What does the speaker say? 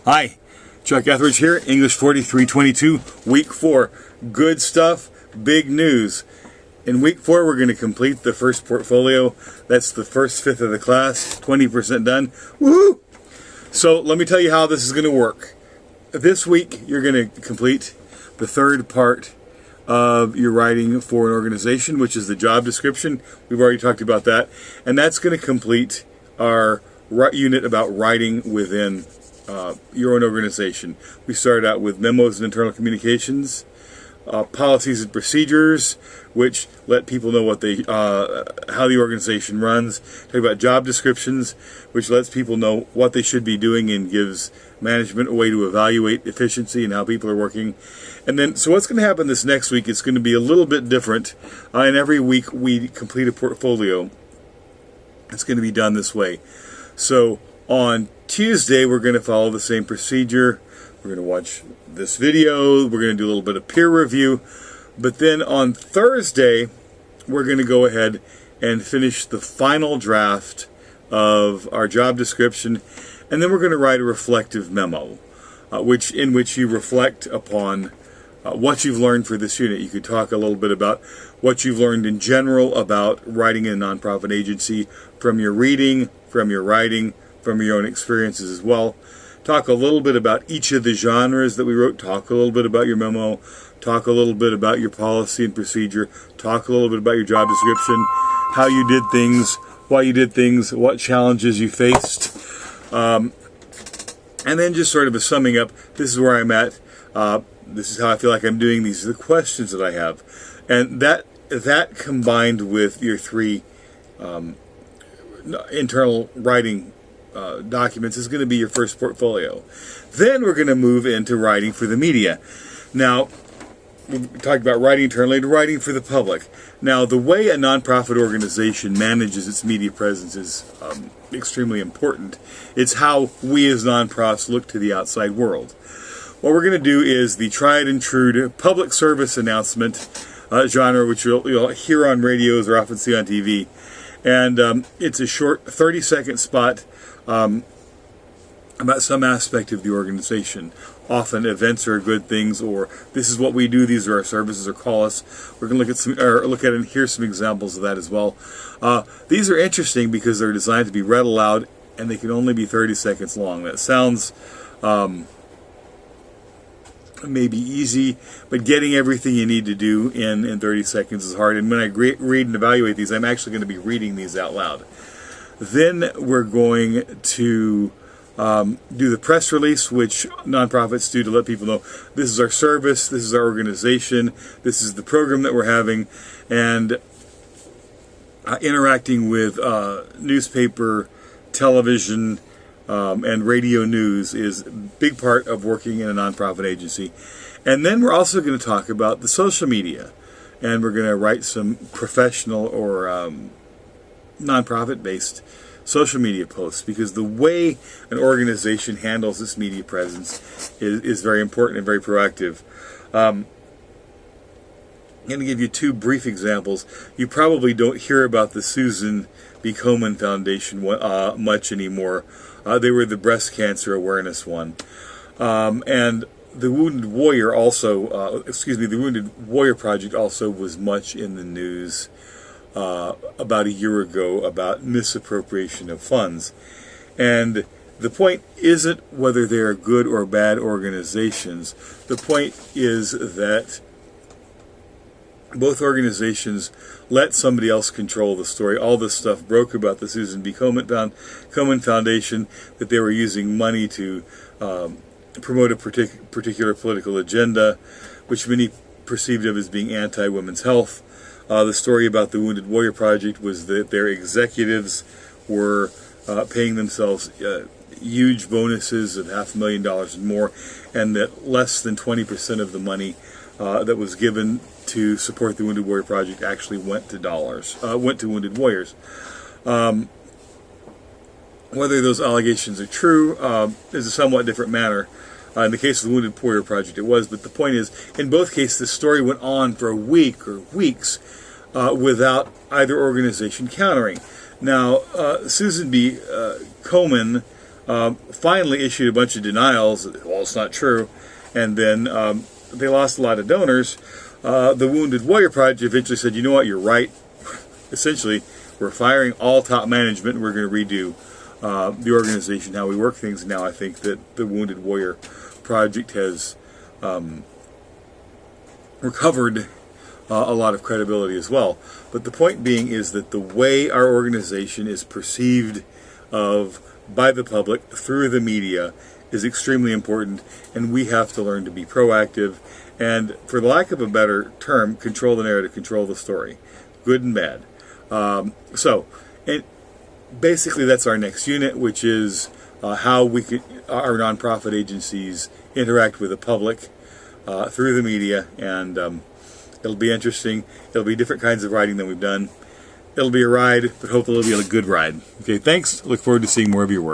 Hi, Chuck Etheridge here, English 4322, Week 4. Good stuff, big news. In Week 4, we're going to complete the first portfolio. That's the first fifth of the class, 20% done. Woohoo! So let me tell you how this is going to work. This week, you're going to complete the third part of your writing for an organization, which is the job description. We've already talked about that. And that's going to complete our unit about writing within your own organization. We started out with memos and internal communications, policies and procedures, which let people know what they how the organization runs. Talk about job descriptions, which lets people know what they should be doing and gives management a way to evaluate efficiency and how people are working. And then, so what's going to happen this next week? It's going to be a little bit different. And every week we complete a portfolio. It's going to be done this way. So on Tuesday, we're going to follow the same procedure. We're going to watch this video. We're going to do a little bit of peer review. But then on Thursday, we're going to go ahead and finish the final draft of our job description. And then we're going to write a reflective memo, in which you reflect upon what you've learned for this unit. You could talk a little bit about what you've learned in general about writing in a nonprofit agency from your reading, from your writing, from your own experiences as well. Talk a little bit about each of the genres that we wrote. Talk a little bit about your memo. Talk a little bit about your policy and procedure. Talk a little bit about your job description, how you did things, why you did things, what challenges you faced. And then just sort of a summing up, this is where I'm at. This is how I feel like I'm doing. These are the questions that I have. And that combined with your three internal writing documents is going to be your first portfolio. Then we're going to move into writing for the media. Now, we talked about writing internally to writing for the public. Now, the way a nonprofit organization manages its media presence is extremely important. It's how we as nonprofits look to the outside world. What we're going to do is the tried and true public service announcement genre, which you'll hear on radios or often see on TV. And it's a short 30-second spot about some aspect of the organization. Often events are good things, or this is what we do, these are our services, or call us. We're going to look at and hear some examples of that as well. These are interesting because they're designed to be read aloud, and they can only be 30 seconds long. That sounds maybe easy, but getting everything you need to do in 30 seconds is hard. And when I read and evaluate these, I'm actually going to be reading these out loud. Then we're going to do the press release, which nonprofits do to let people know this is our service, this is our organization, this is the program that we're having, and interacting with newspaper, television, and radio news is a big part of working in a nonprofit agency. And then we're also going to talk about the social media, and we're going to write some professional or nonprofit-based social media posts, because the way an organization handles its media presence is very important and very proactive. I'm going to give you two brief examples. You probably don't hear about the Susan B. Komen Foundation much anymore. They were the breast cancer awareness one. And the Wounded Warrior also, the Wounded Warrior Project also was much in the news about a year ago about misappropriation of funds. And the point isn't whether they are good or bad organizations. The point is that both organizations let somebody else control the story. All this stuff broke about the Susan B. Komen Foundation, that they were using money to promote a particular political agenda, which many perceived of as being anti-women's health. The story about the Wounded Warrior Project was that their executives were paying themselves huge bonuses of $500,000 and more, and that less than 20% of the money that was given to support the Wounded Warrior Project actually went to Wounded Warriors. Whether those allegations are true is a somewhat different matter. In the case of the Wounded Warrior Project, it was, but the point is, in both cases, the story went on for a week or weeks without either organization countering. Now, Susan B. Komen finally issued a bunch of denials. Well, it's not true. And then they lost a lot of donors. The Wounded Warrior Project eventually said, you know what, you're right. Essentially, we're firing all top management. We're going to redo the organization, how we work things. Now I think that the Wounded Warrior Project has recovered a lot of credibility as well. But the point being is that the way our organization is perceived of by the public through the media is extremely important, and we have to learn to be proactive and, for the lack of a better term, control the narrative, control the story, good and bad. Basically that's our next unit, which is how our nonprofit agencies interact with the public through the media, and it'll be interesting. It'll be different kinds of writing than we've done. It'll be a ride, but hopefully it'll be a good ride. Okay, thanks. Look forward to seeing more of your work.